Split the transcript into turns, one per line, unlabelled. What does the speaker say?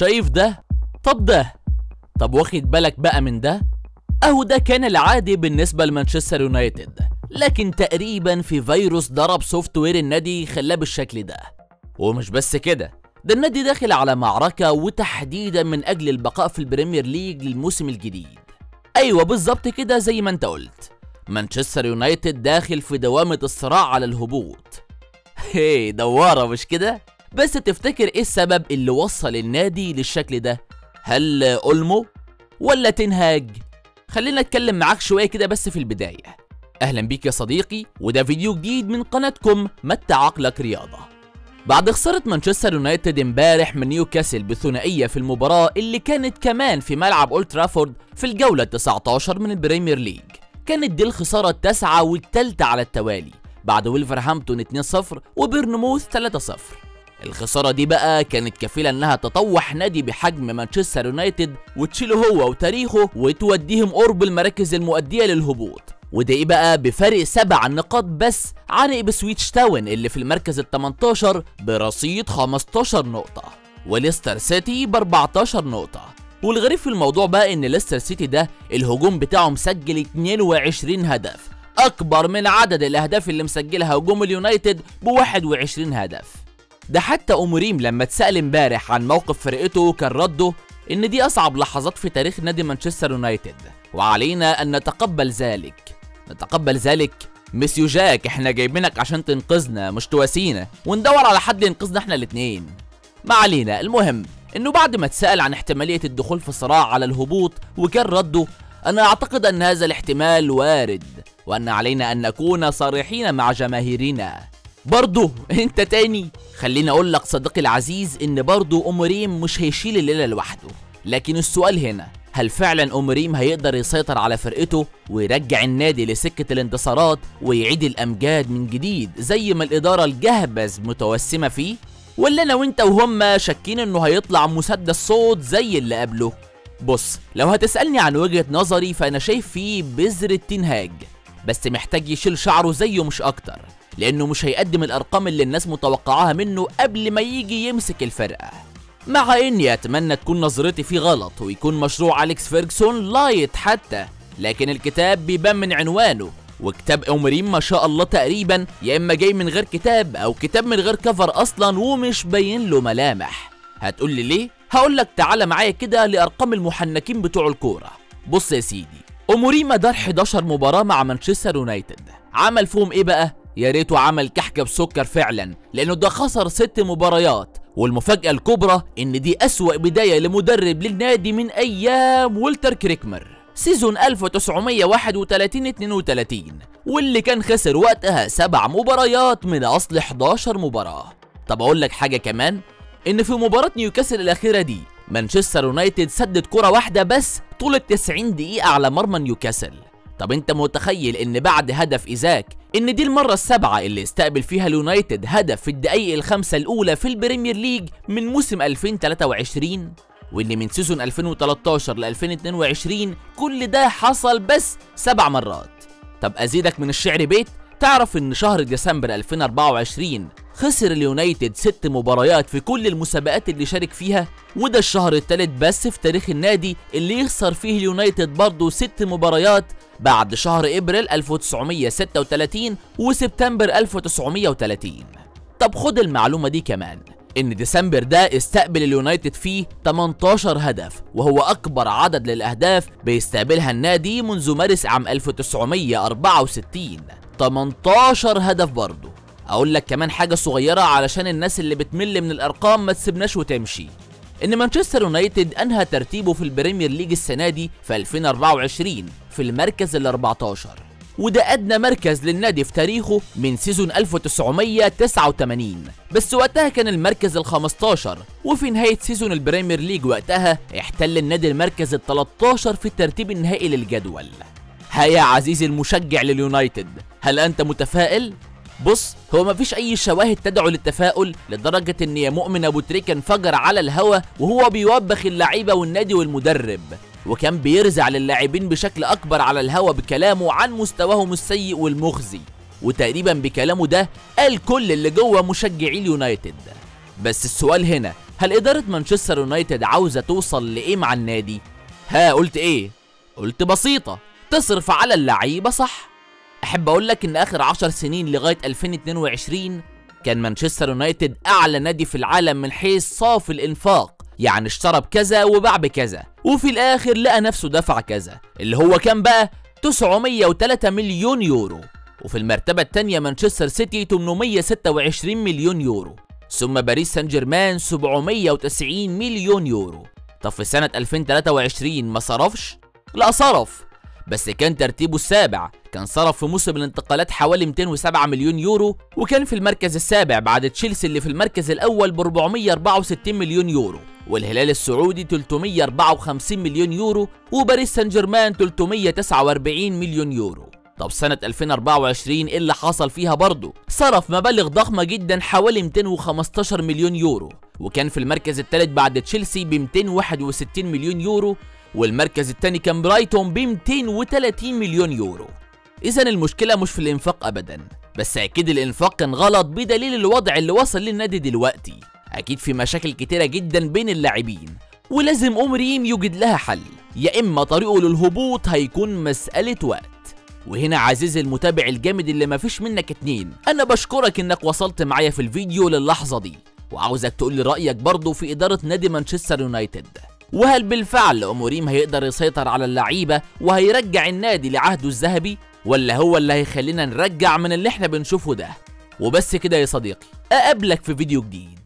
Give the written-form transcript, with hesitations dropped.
شايف ده؟ طب ده؟ طب واخد بالك بقى من ده؟ اهو ده كان العادي بالنسبة لمانشستر يونايتد، لكن تقريبا في فيروس ضرب سوفت وير النادي خلاه بالشكل ده. ومش بس كده، ده النادي داخل على معركة وتحديدا من اجل البقاء في البريمير ليج للموسم الجديد. ايوه بالظبط كده زي ما انت قلت، مانشستر يونايتد داخل في دوامة الصراع على الهبوط. هي دوارة مش كده؟ بس تفتكر ايه السبب اللي وصل النادي للشكل ده؟ هل اولمو ولا تنهاج؟ خلينا اتكلم معاك شوية كده بس في البداية. اهلا بيك يا صديقي، وده فيديو جديد من قناتكم متع عقلك رياضة. بعد خسارة مانشستر يونايتد امبارح من نيوكاسل بثنائية في المباراة اللي كانت كمان في ملعب اولد ترافورد في الجولة 19 من البريمير ليج، كانت دي الخسارة التاسعة والثالثة على التوالي بعد ويلفرهامبتون 2-0 وبيرنموث 3-0. الخسارة دي بقى كانت كفيلة انها تطوح نادي بحجم مانشستر يونايتد وتشيله هو وتاريخه وتوديهم قرب المراكز المؤدية للهبوط، وده ايه بقى بفرق 7 نقاط بس عن إبسويتش تاون اللي في المركز ال 18 برصيد 15 نقطة، وليستر سيتي ب 14 نقطة. والغريب في الموضوع بقى ان ليستر سيتي ده الهجوم بتاعه مسجل 22 هدف، اكبر من عدد الاهداف اللي مسجلها هجوم اليونايتد ب 21 هدف. ده حتى أموريم لما اتسأل امبارح عن موقف فرقته كان رده ان دي اصعب لحظات في تاريخ نادي مانشستر يونايتد، وعلينا ان نتقبل ذلك. مسيو جاك، احنا جايبينك عشان تنقذنا مش تواسينا وندور على حد ينقذنا احنا الاتنين. ما علينا، المهم انه بعد ما اتسأل عن احتمالية الدخول في صراع على الهبوط وكان رده انا اعتقد ان هذا الاحتمال وارد، وان علينا ان نكون صريحين مع جماهيرنا. برضه انت تاني؟ خليني اقول لك صديقي العزيز ان برضه أموريم مش هيشيل الليلة لوحده، لكن السؤال هنا هل فعلا أموريم هيقدر يسيطر على فرقته ويرجع النادي لسكة الانتصارات ويعيد الامجاد من جديد زي ما الادارة الجهبذ متوسمة فيه؟ ولا انا وانت وهم شاكين انه هيطلع مسدس صوت زي اللي قبله؟ بص، لو هتسألني عن وجهة نظري فانا شايف فيه بذرة تنهاج، بس محتاج يشيل شعره زيه مش اكتر، لانه مش هيقدم الارقام اللي الناس متوقعاها منه قبل ما يجي يمسك الفرقة. مع اني اتمنى تكون نظرتي فيه غلط ويكون مشروع أليكس فيرجسون لايت حتى، لكن الكتاب بيبان من عنوانه، وكتاب أموريم ما شاء الله تقريبا يا اما جاي من غير كتاب او كتاب من غير كفر اصلا ومش باين له ملامح. هتقول لي ليه؟ هقول لك تعالى معايا كده لارقام المحنكين بتوع الكوره. بص يا سيدي، أموريم دار 11 مباراه مع مانشستر يونايتد، عمل فيهم ايه بقى؟ يا ريته عمل كحكه بسكر فعلا، لانه ده خسر 6 مباريات، والمفاجاه الكبرى ان دي اسوأ بدايه لمدرب للنادي من ايام والتر كريكمر سيزون 1931-32، واللي كان خسر وقتها 7 مباريات من اصل 11 مباراه. طب اقول لك حاجه كمان، ان في مباراه نيوكاسل الاخيره دي مانشستر يونايتد سدد كره واحده بس طول 90 دقيقه على مرمى نيوكاسل. طب انت متخيل ان بعد هدف ايزاك ان دي المره السابعه اللي استقبل فيها اليونايتد هدف في الدقايق الخمسه الاولى في البريمير ليج من موسم 2023، وان من سيزون 2013 ل 2022 كل ده حصل بس 7 مرات. طب ازيدك من الشعر بيت، تعرف ان شهر ديسمبر 2024 خسر اليونايتد 6 مباريات في كل المسابقات اللي شارك فيها، وده الشهر الثالث بس في تاريخ النادي اللي يخسر فيه اليونايتد برضه 6 مباريات بعد شهر ابريل 1936 وسبتمبر 1930. طب خد المعلومة دي كمان، ان ديسمبر ده استقبل اليونايتد فيه 18 هدف، وهو اكبر عدد للاهداف بيستقبلها النادي منذ مارس عام 1964. 18 هدف برضه. اقول لك كمان حاجة صغيرة علشان الناس اللي بتمل من الارقام ما تسيبناش وتمشي، ان مانشستر يونايتد انهى ترتيبه في البريمير ليج السنة دي في 2024 في المركز ال 14، وده ادنى مركز للنادي في تاريخه من سيزون 1989، بس وقتها كان المركز ال 15، وفي نهاية سيزون البريمير ليج وقتها احتل النادي المركز ال 13 في الترتيب النهائي للجدول. ها يا عزيزي المشجع لليونايتد، هل انت متفائل؟ بص، هو مفيش اي شواهد تدعو للتفاؤل لدرجة ان يا مؤمن ابو تريكة انفجر على الهوا وهو بيوبخ اللعيبة والنادي والمدرب، وكان بيرزع للاعبين بشكل اكبر على الهوا بكلامه عن مستواهم السيء والمخزي، وتقريبا بكلامه ده قال كل اللي جوه مشجعي اليونايتد. بس السؤال هنا، هل إدارة مانشستر يونايتد عاوزة توصل لإيه مع النادي؟ ها قلت إيه؟ قلت بسيطة، تصرف على اللعيبة صح. أحب أقول لك إن آخر 10 سنين لغاية 2022 كان مانشستر يونايتد أعلى نادي في العالم من حيث صافي الإنفاق، يعني اشترى بكذا وباع بكذا، وفي الآخر لقى نفسه دفع كذا اللي هو كان بقى 903 مليون يورو. وفي المرتبة الثانية مانشستر سيتي 826 مليون يورو، ثم باريس سان جيرمان 790 مليون يورو. طب في سنة 2023 ما صرفش؟ لا صرف، بس كان ترتيبه السابع، كان صرف في موسم الانتقالات حوالي 207 مليون يورو، وكان في المركز السابع بعد تشيلسي اللي في المركز الأول ب 464 مليون يورو، والهلال السعودي 354 مليون يورو، وباريس سان جيرمان 349 مليون يورو. طب سنة 2024 ايه اللي حصل فيها برضه؟ صرف مبالغ ضخمة جدا حوالي 215 مليون يورو، وكان في المركز الثالث بعد تشيلسي ب 261 مليون يورو، والمركز الثاني كان برايتون ب 230 مليون يورو. إذا المشكلة مش في الإنفاق أبدا، بس أكيد الإنفاق كان غلط بدليل الوضع اللي وصل للنادي دلوقتي. أكيد في مشاكل كتيرة جدا بين اللاعبين، ولازم أمريم يوجد لها حل، يا إما طريقه للهبوط هيكون مسألة وقت. وهنا عزيزي المتابع الجامد اللي مفيش منك اتنين، أنا بشكرك إنك وصلت معايا في الفيديو للحظة دي، وعاوزك تقولي رأيك برضه في إدارة نادي مانشستر يونايتد، وهل بالفعل أموريم هيقدر يسيطر على اللعيبة وهيرجع النادي لعهده الذهبي، ولا هو اللي هيخلينا نرجع من اللي احنا بنشوفه ده؟ وبس كده يا صديقي، أقابلك في فيديو جديد.